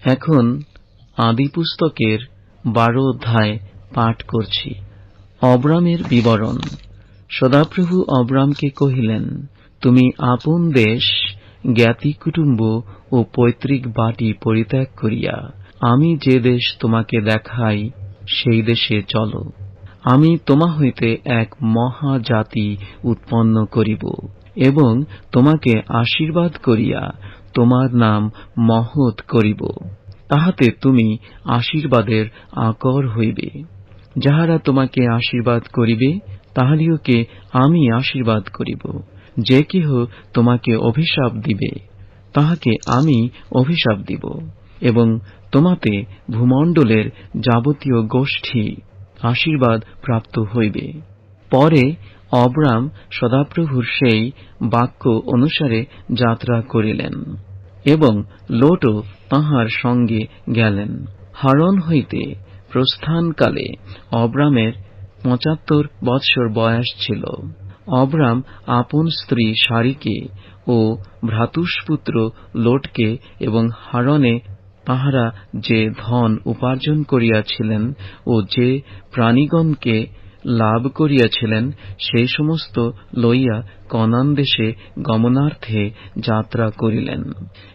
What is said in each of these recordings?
এখন আদিপুস্তকের 12 অধ্যায় পাঠ করছি। অব্রামের বিবরণ। সদাপ্রভু অব্রামকে কহিলেন, তুমি আপন দেশ, জ্ঞাতি কুটুম্ব ও পৈতৃক বাটি পরিত্যাগ করিয়া আমি যে দেশ তোমাকে দেখাই সেই দেশে চলো। আমি তোমা হইতে এক মহাজাতি উৎপন্ন করিব এবং তোমাকে আশীর্বাদ করিয়া তোমার নাম মহৎ করিব। তাহাতে তুমি আশীর্বাদের আকর হইবে। যাহারা তোমাকে আশীর্বাদ করিবে তাহাদিওকে আমি আশীর্বাদ করিব। যে কেহ তোমাকে অভিশাপ দিবে তাহাকে আমি অভিশাপ দিব এবং তোমাতে ভূমণ্ডলের যাবতীয় গোষ্ঠী আশীর্বাদ প্রাপ্ত হইবে। পরে অব্রাম সদাপ্রভুর সেই বাক্য অনুসারে যাত্রা করিলেন এবং লোটও তাঁহার সঙ্গে গেলেন। হারন হইতে প্রস্থানকালে অব্রামের ৭৫ বৎসর বয়স ছিল। অব্রাম আপন স্ত্রী সারিকে ও ভ্রাতুষ্পুত্র লোটকে এবং হারনে তাহারা যে ধন উপার্জন করিয়াছিলেন ও যে প্রাণীগণকে লাভ করিয়াছিলেন সেই সমস্ত লইয়া কনান দেশে গমনার্থে যাত্রা করিলেন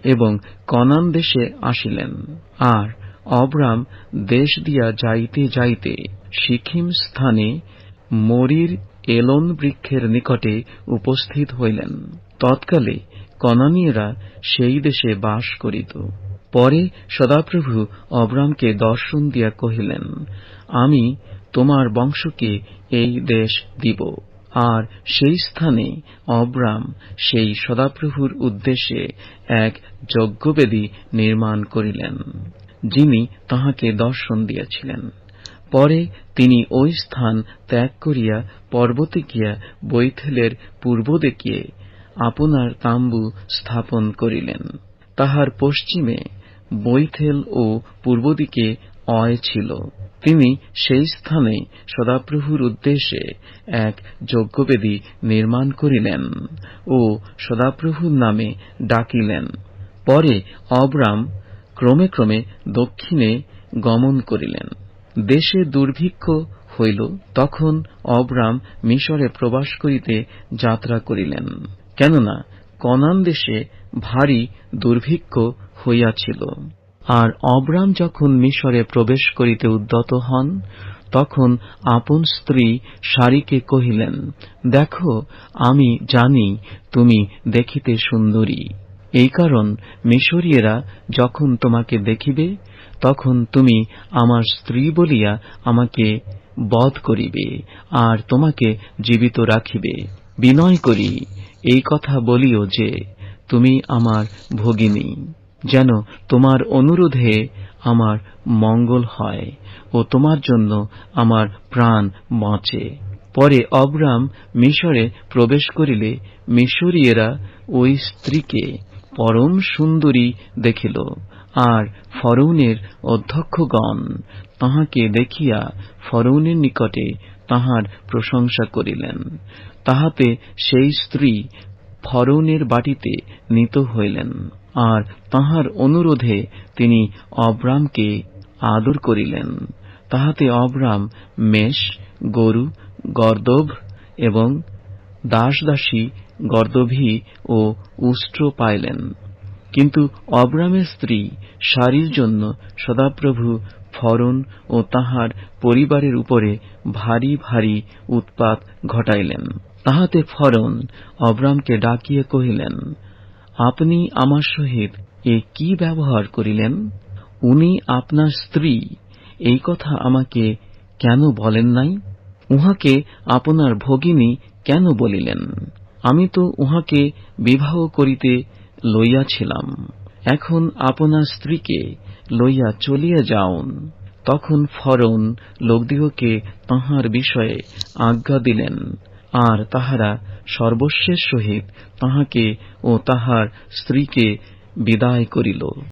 এবং কনান দেশে আসিলেন। আর অব্রাম দেশ দিয়া যাইতে যাইতে সিকিম স্থানে মরির এলন বৃক্ষের নিকটে উপস্থিত হইলেন। তৎকালে কনানীয়রা সেই দেশে বাস করিত। পরে সদাপ্রভু অব্রামকে দর্শন দিয়া কহিলেন, আমি তোমার বংশকে এই দেশ দিব। আর সেই স্থানে অব্রাম সেই সদাপ্রভুর উদ্দেশ্যে এক যজ্ঞবেদী নির্মাণ করিলেন, যিনি তাহাকে দর্শন দিয়াছিলেন। পরে তিনি ওই স্থান ত্যাগ করিয়া পর্বতে গিয়া বৈথেলের পূর্ব দিকে আপনার তাম্বু স্থাপন করিলেন। তাহার পশ্চিমে বৈথেল ও পূর্ব দিকে অয় ছিল। তিনি সেই স্থানে সদাপ্রভুর উদ্দেশ্যে এক যজ্ঞবেদী নির্মাণ করিলেন ও সদাপ্রভুর নামে ডাকিলেন। পরে অব্রাম ক্রমে ক্রমে দক্ষিণে গমন করিলেন। দেশে দুর্ভিক্ষ হইল, তখন অব্রাম মিশরে প্রবাস করিতে যাত্রা করিলেন, কেননা কনান দেশে ভারী দুর্ভিক্ষ হইয়াছিল। আর অব্রাম যখন মিশরে প্রবেশ করিতে উদ্যত হন, তখন আপন স্ত্রী সারিকে কহিলেন, দেখো, আমি জানি তুমি দেখিতে সুন্দরী। এই কারণ মিশরীয়রা যখন তোমাকে দেখিবে তখন তুমি আমার স্ত্রী বলিয়া আমাকে বধ করিবে আর তোমাকে জীবিত রাখিবে। বিনয় করি এই কথা বলিও যে তুমি আমার ভগিনী, যেন তোমার অনুরোধে আমার মঙ্গল হয় ও তোমার জন্য আমার প্রাণ বাঁচে। পরে অব্রাম মিশরে প্রবেশ করিলে মিশরীয়রা ওই স্ত্রীকে পরম সুন্দরী দেখিল। আর ফরৌনের অধ্যক্ষগণ তাহাকে দেখিয়া ফরৌনের নিকটে তাহার প্রশংসা করিলেন। তাহাতে সেই স্ত্রী ফরৌনের বাটিতে নীত হইলেন। আর তাহার অনুরোধে তিনি অব্রামকে আদর করিলেন। তাহাতে অব্রাম মেষ, গরু, গর্দভ এবং দাসদাসী, গর্দভী ও উষ্ট্র পাইলেন। কিন্তু অব্রামের স্ত্রী সারির জন্য সদাপ্রভু ফরৌন ও তাহার পরিবারের উপরে ভারী ভারী উৎপাত ঘটাইলেন। তাহাতে ফরৌন অব্রামকে ডাকিয়া কহিলেন, আপনি আমার সহিত এ কি ব্যবহার করিলেন? উনি আপনার স্ত্রী, এই কথা আমাকে কেন বলেন নাই? উহাকে আপনার ভগিনী কেন বলিলেন? আমি তো উহাকে বিবাহ করিতে লইয়াছিলাম। এখন আপনার স্ত্রীকে লইয়া চলিয়া যাউন। তখন ফরৌন লোকদিগকে তাহার বিষয়ে আজ্ঞা দিলেন, আর তাহারা সর্বস্বের সহিত তাহাকে ও তাহার স্ত্রীকে বিদায় করিল।